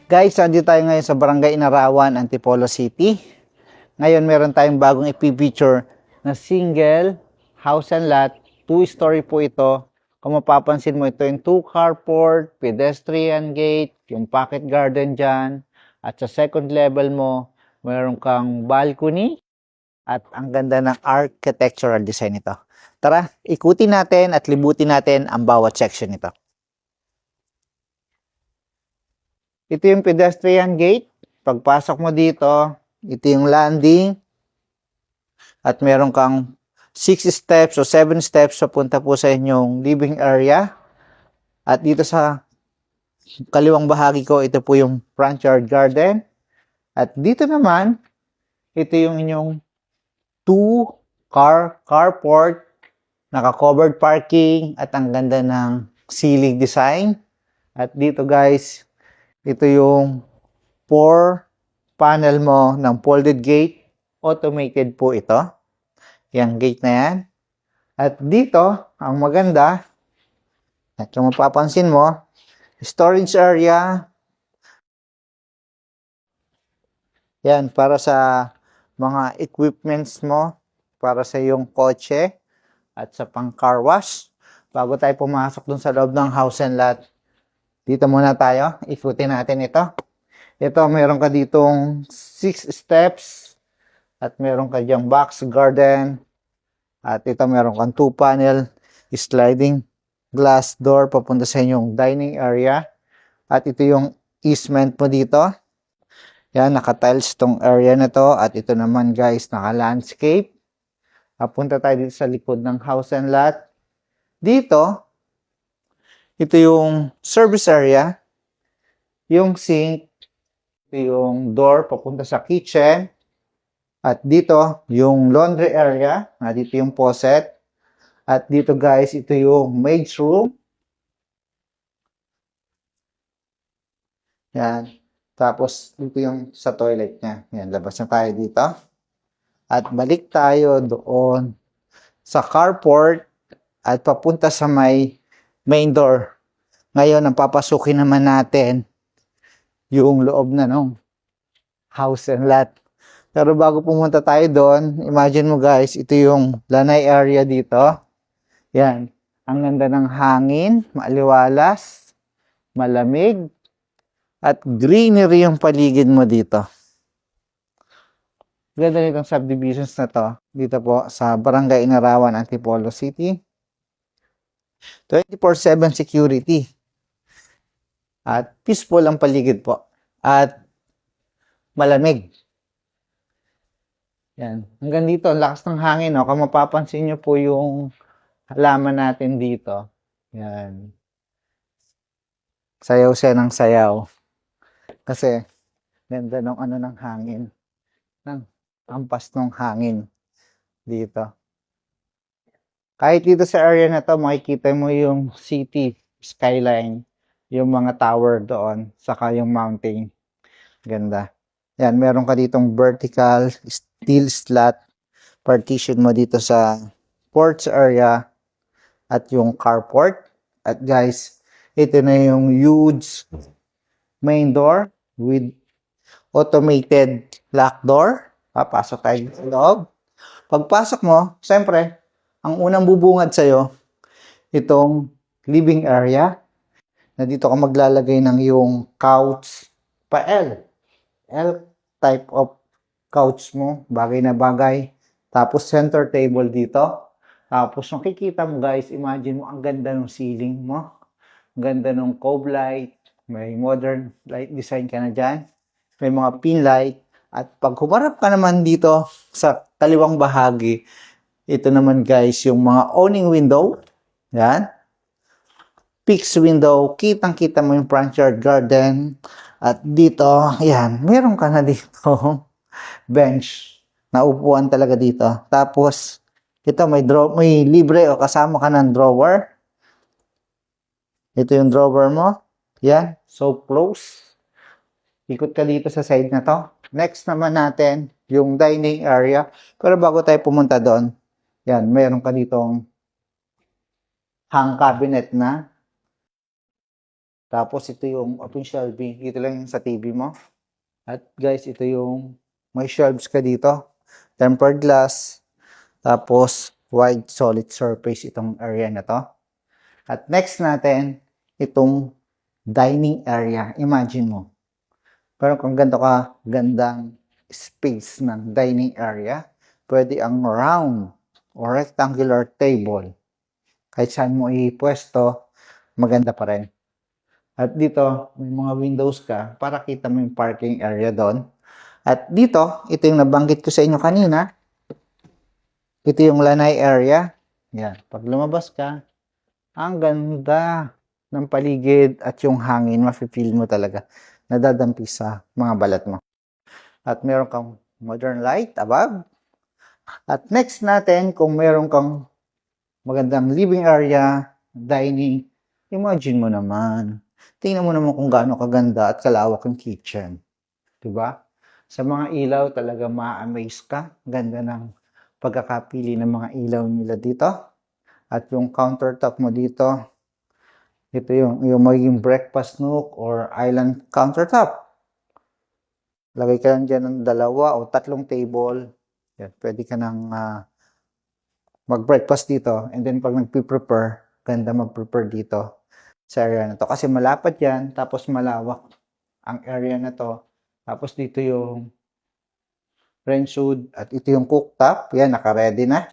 Guys, andito tayo ngayon sa Barangay Inarawan, Antipolo City. Ngayon, meron tayong bagong ipipicture na single house and lot. 2-story po ito. Kung mapapansin mo, ito yung 2 carport, pedestrian gate, yung pocket garden dyan. At sa second level mo, meron kang balcony. At ang ganda ng architectural design nito. Tara, ikutin natin at libutin natin ang bawat section nito. Ito yung pedestrian gate. Pagpasok mo dito, ito yung landing. At meron kang 6 steps o 7 steps papunta po sa inyong living area. At dito sa kaliwang bahagi ko, ito po yung front yard garden. At dito naman, ito yung inyong 2-car carport, naka-covered parking, at ang ganda ng ceiling design. At dito guys, ito yung 4 panel mo ng folded gate. Automated po ito. Yung gate na yan. At dito, ang maganda, at kung mapapansin mo, storage area. Yan, para sa mga equipments mo, para sa iyong kotse, at sa pang car wash. Bago tayo pumasok dun sa loob ng house and lot, dito muna tayo, ikutin natin ito. Ito, meron ka ditong 6 steps at meron ka diyang box garden. At ito, meron kang 2 panel sliding glass door papunta sa inyong dining area. At ito yung easement mo dito. Yan, naka-tiles itong area na to. At ito naman guys, naka-landscape. Papunta tayo dito sa likod ng house and lot. Dito, ito yung service area, yung sink, ito yung door papunta sa kitchen, at dito yung laundry area, dito yung faucet, at dito guys, ito yung maid's room. Yan. Tapos dito yung sa toilet niya. Yan, labas na tayo dito. At balik tayo doon sa carport at papunta sa may main door. Ngayon, ang papasukin naman natin yung loob na ng house and lot. Pero bago pumunta tayo doon, imagine mo guys, ito yung lanay area dito. Yan. Ang ganda ng hangin, maaliwalas, malamig, at greenery yung paligid mo dito. Ganda nitong subdivisions na to. Dito po sa Barangay Inarawan, Antipolo City. 24/7 security. At peaceful ang paligid po. At malamig. Yan. Hanggang dito, ang lakas ng hangin. No? Kung mapapansin nyo po yung halaman natin dito. Yan. Sayaw siya ng sayaw. Kasi, ganda ng ano ng hangin. Ng ampas ng hangin dito. Kahit dito sa area na to, makikita mo yung city skyline, yung mga tower doon, saka yung mountain. Ganda. Yan, meron ka ditong vertical steel slat partition mo dito sa porch area at yung carport. At guys, ito na yung huge main door with automated lock door. Papasok tayo sa loob. Pagpasok mo, siyempre, ang unang bubungad sa'yo, itong living area, na dito ka maglalagay ng yung couch pa L type of couch mo, bagay na bagay. Tapos center table dito. Tapos makikita mo guys, imagine mo ang ganda ng ceiling mo. Ang ganda ng cove light. May modern light design ka na dyan. May mga pin light. At pag humarap ka naman dito sa kaliwang bahagi, ito naman guys, yung mga awning window. Yan. Fixed window. Kitang-kita mo yung front yard garden. At dito, yan, meron ka na dito bench na upuan talaga dito. Tapos, ito may libre o kasama ka ng drawer. Ito yung drawer mo. Yan, so close. Ikot ka dito sa side na to. Next naman natin, yung dining area. Pero bago tayo pumunta doon, yan, meron ka ditong hang cabinet na. Tapos ito yung open shelving. Dito lang yung sa TV mo. At guys, ito yung may shelves ka dito. Tempered glass. Tapos wide solid surface itong area na to. At next natin, itong dining area. Imagine mo. Pero kung ganito ka, gandang space ng dining area, pwede ang round or rectangular table. Kahit saan mo ipwesto, maganda pa rin. At dito, may mga windows ka para kita mo yung parking area doon. At dito, ito yung nabanggit ko sa inyo kanina. Ito yung lanay area. Yan. Pag lumabas ka, ang ganda ng paligid at yung hangin, mafe-feel mo talaga. Nadadampi sa mga balat mo. At meron kang modern light above. At next natin, kung meron kang magandang living area, dining, imagine mo naman. Tingnan mo naman kung gaano kaganda at kalawak yung kitchen. Diba? Sa mga ilaw, talaga ma-amaze ka. Ganda ng pagkakapili ng mga ilaw nila dito. At yung countertop mo dito, ito yung magiging breakfast nook or island countertop. Lagay ka lang dyan ng 2 o 3 table. Yan, pwede ka nang mag-breakfast dito. And then pag nagpi-prepare, ganda mag-prepare dito sa area na to. Kasi malapad yan, tapos malawak ang area na to. Tapos dito yung range hood at ito yung cooktop. Yan, naka-ready na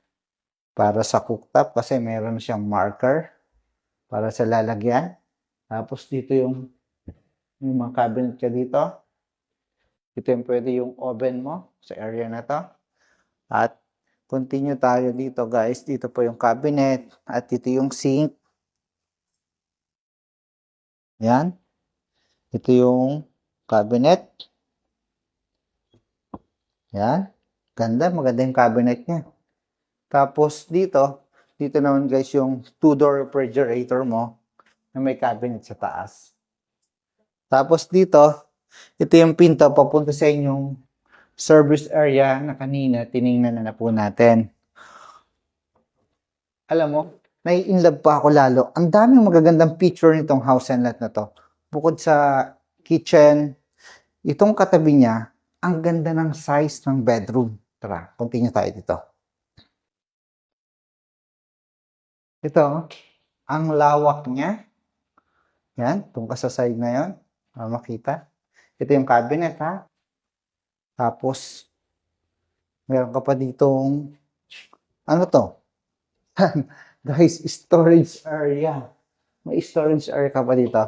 para sa cooktop kasi meron siyang marker para sa lalagyan. Tapos dito yung mga cabinet ka dito. Ito yung pwede yung oven mo sa area na to. At continue tayo dito guys. Dito po yung cabinet at dito yung sink. Yan. Ito yung cabinet. Yan. Ganda. Maganda yung cabinet niya. Tapos dito naman guys yung 2-door refrigerator mo na may cabinet sa taas. Tapos dito, ito yung pinto papunta sa inyong service area na kanina tiningnan na po natin. Alam mo, nai-inlove pa ako lalo. Ang daming magagandang feature nitong house and lot na to. Bukod sa kitchen, itong katabi niya, ang ganda ng size ng bedroom. Tara, continue tayo dito. Ito, ang lawak niya. Yan, itong ka sa side na yon, makita. Ito yung cabinet ha. Tapos, meron ka pa ditong, ano to? Guys, storage area. May storage area ka pa dito.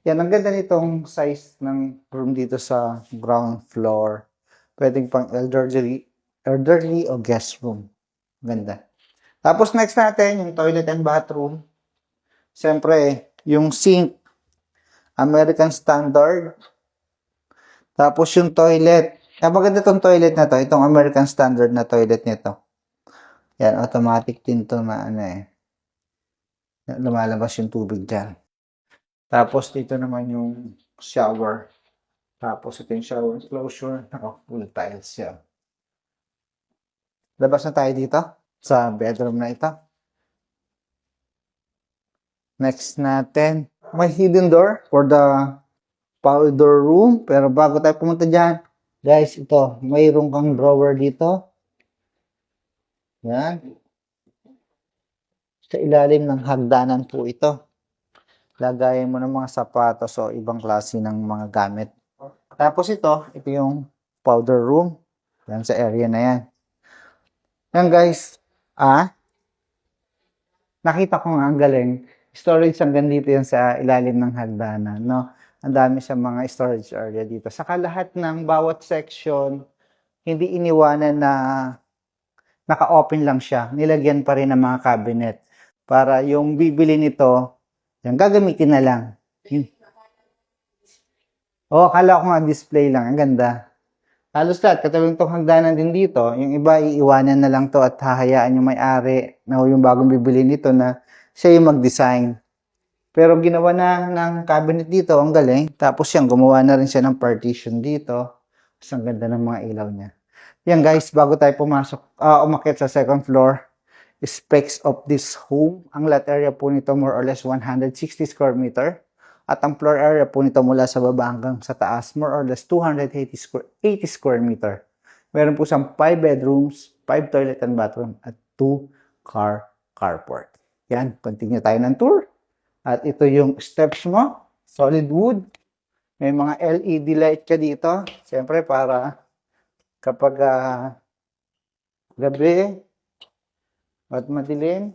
Yan, ang ganda nitong size ng room dito sa ground floor. Pwedeng pang elderly o guest room. Ganda. Tapos next natin, yung toilet and bathroom. Siyempre, yung sink, American Standard. Tapos yung toilet. Maganda itong toilet na to. Itong American Standard na toilet nito. Yan, automatic din to na ano eh. Lumalabas yung tubig dyan. Tapos dito naman yung shower. Tapos ito yung shower enclosure. Full tiles siya. Labas na tayo dito sa bedroom na ito. Next natin, may hidden door for the powder room. Pero bago tayo pumunta dyan, guys, ito, mayroon kang drawer dito. Yan. Sa ilalim ng hagdanan po ito. Lagayin mo ng mga sapatos o ibang klase ng mga gamit. Tapos ito yung powder room. Yan sa area na yan. Yan guys, nakita ko nga ang galing. Storage hanggang dito yan sa ilalim ng hagdanan, no? Ang dami sa mga storage area dito. Saka lahat ng bawat section, hindi iniwanan na naka-open lang siya. Nilagyan pa rin ng mga cabinet. Para yung bibili nito, yan, gagamitin na lang. Akala ko nga display lang. Ang ganda. Halos lahat, katulad itong hagdanan din dito, yung iba iiwanan na lang to at hahayaan yung may-ari na yung bagong bibili nito na siya yung mag-design. Pero ginawa na ng cabinet dito, ang galing. Tapos yan, gumawa na rin siya ng partition dito. Tapos ang ganda ng mga ilaw niya. Yan guys, bago tayo umakyat sa second floor, specs of this home. Ang lot area po nito more or less 160 square meter. At ang floor area po nito mula sa baba hanggang sa taas, more or less 80 square meter. Meron po siyang 5 bedrooms, 5 toilet and bathroom, at 2 car carport. Yan, continue tayo ng tour. At ito yung steps mo, solid wood. May mga LED light ka dito. Siyempre para kapag gabi at madilim,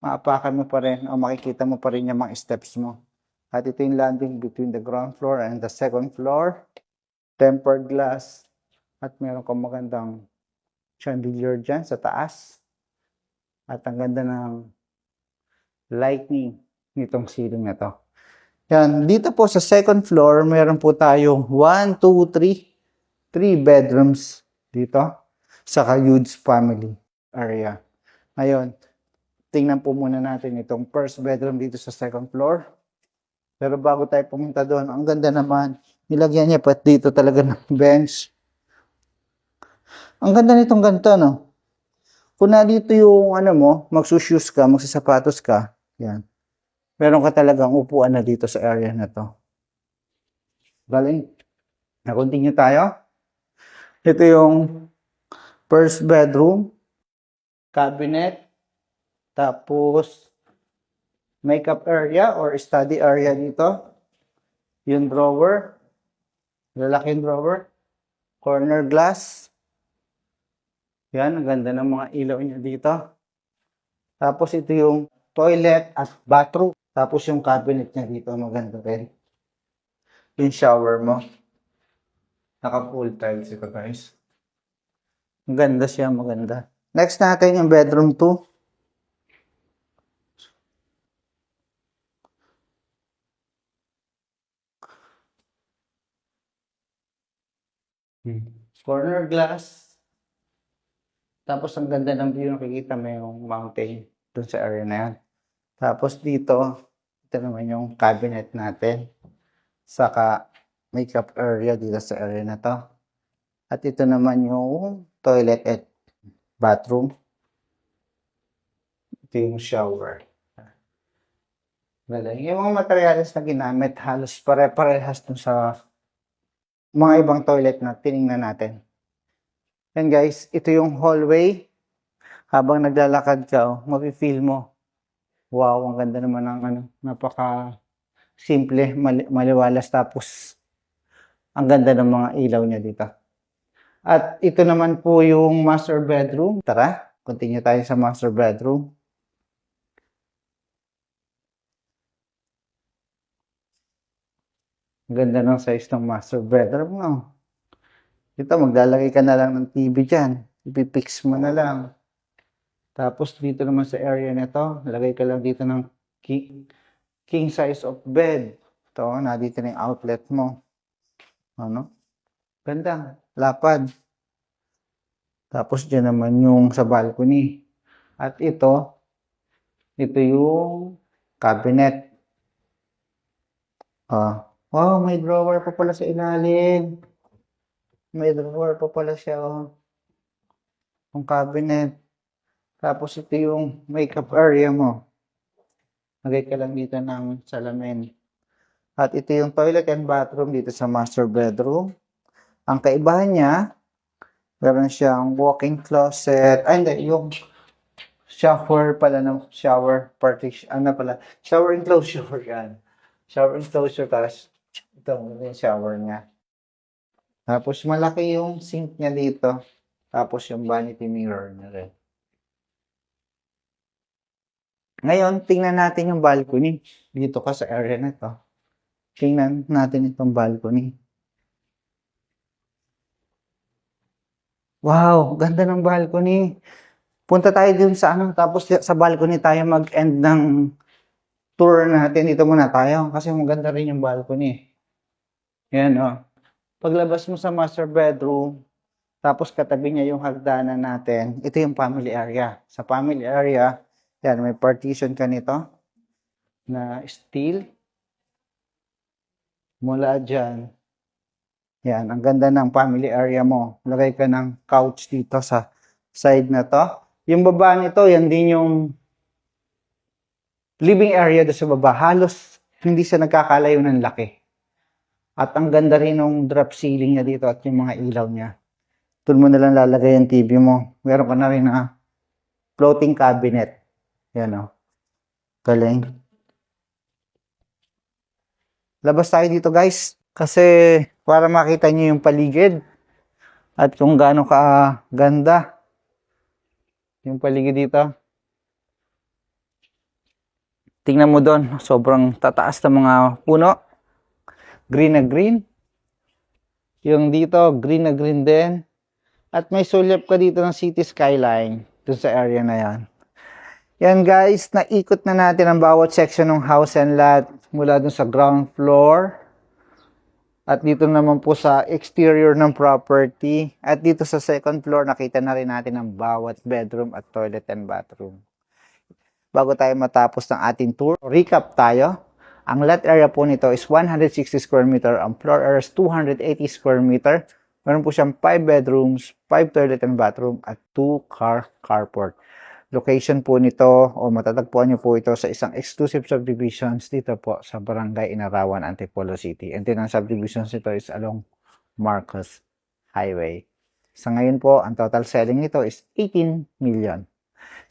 maapakan mo pa rin o makikita mo pa rin yung mga steps mo. At ito yung landing between the ground floor and the second floor. Tempered glass. At meron kang magandang chandelier dyan sa taas. At ang ganda ng lighting nitong ceiling na to. Yan, dito po sa second floor, meron po tayong 1, 2, 3 bedrooms dito. Saka huge family area. Ngayon, tingnan po muna natin itong first bedroom dito sa second floor. Pero bago tayo pumunta doon, ang ganda naman. Nilagyan niya pa dito talaga ng bench. Ang ganda nitong ganito, no? Kung na dito yung ano mo, magsushoes ka, magsasapatos ka, yan. Meron ka talagang upuan na dito sa area na to. Galing. Na-continue tayo. Ito yung first bedroom, cabinet, tapos makeup area or study area dito. Yung drawer, lalaking drawer, corner glass. Yan, ang ganda ng mga ilaw niya dito. Tapos ito yung toilet at bathroom. Tapos yung cabinet niya dito, maganda rin. Yung shower mo. Naka-full tiles ito, guys. Maganda siya, maganda. Next natin yung bedroom 2. Corner glass. Tapos ang ganda ng view, nakikita mo yung mountain dun sa area na yan. Tapos dito, ito naman yung cabinet natin. Saka makeup area dito sa area na to. At ito naman yung toilet at bathroom. Ito yung shower. Galing. Yung mga materials na ginamit, halos pare-parehas dun sa mga ibang toilet na tiningnan natin. Yan guys, ito yung hallway. Habang naglalakad ka, mafe-feel mo, wow, ang ganda naman ng ano, napaka simple, maliwalas, tapos ang ganda ng mga ilaw niya dito. At ito naman po yung master bedroom. Tara, continue tayo sa master bedroom. Ang ganda ng size ng master bedroom, no? Dito, maglalagay ka na lang ng TV dyan. Ipipix mo na lang. Tapos dito naman sa area nito, lagay ka lang dito ng king size of bed. Ito, dito na yung outlet mo. Ano? Ganda. Lapad. Tapos dyan naman yung sa balcony. At ito yung cabinet. Wow, may drawer pa pala sa ilalim. May drawer pa pala siya, oh. Yung cabinet. Tapos ito yung makeup area mo. Lagay ka lang dito ng salamin. At ito yung toilet and bathroom dito sa master bedroom. Ang kaibahan niya, meron siyang walk-in closet. Ay, hindi, yung shower pala ng shower partition. Ano pala? Shower enclosure yan. Shower enclosure, tapos ito yung shower niya. Tapos malaki yung sink niya dito. Tapos yung vanity mirror niya rin. Ngayon, tingnan natin yung balcony. Dito ka sa area na to. Tingnan natin itong balcony. Wow, ganda ng balcony. Punta tayo dun sa ano, tapos sa balcony tayo mag-end ng tour natin. Dito muna tayo kasi maganda rin yung balcony. Yan, oh. Paglabas mo sa master bedroom, tapos katabi niya yung hagdanan natin, ito yung family area. Sa family area, yan, may partition ka nito na steel. Mula dyan, yan, ang ganda ng family area mo. Lagay ka ng couch dito sa side na to. Yung baba nito, yan din yung living area doon sa baba. Halos hindi siya nagkakalayo ng laki. At ang ganda rin ng drop ceiling niya dito at yung mga ilaw niya. Doon mo nalang lalagay yung TV mo. Meron ka na rin na floating cabinet. Yan o. Galing. Labas tayo dito guys. Kasi para makita nyo yung paligid. At kung gaano ka ganda. Yung paligid dito. Tingnan mo doon. Sobrang tataas ng mga puno. Green na green. Yung dito, green na green din. At may sulyap ka dito ng city skyline. Doon sa area na yan. Yan guys, naikot na natin ang bawat section ng house and lot. Mula dun sa ground floor. At dito naman po sa exterior ng property. At dito sa second floor, nakita na rin natin ang bawat bedroom at toilet and bathroom. Bago tayo matapos ng ating tour, recap tayo. Ang lot area po nito is 160 square meter. Ang floor area is 280 square meter. Meron po siyang 5 bedrooms, 5 toilet and bathroom, at 2 car carport. Location po nito o matatagpuan nyo po ito sa isang exclusive subdivisions dito po sa Barangay Inarawan, Antipolo City. And then ang subdivisions nito is along Marcos Highway. Sa ngayon po, ang total selling nito is 18 million.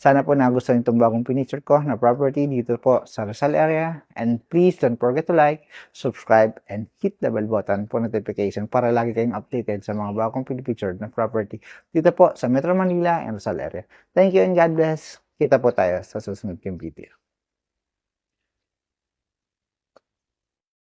Sana po nagustuhan itong bagong pinicture ko na property dito po sa Rizal area. And please don't forget to like, subscribe, and hit the bell button for notification para lagi kayong updated sa mga bagong pinicture na property dito po sa Metro Manila and Rizal area. Thank you and God bless. Kita po tayo sa susunod kong video.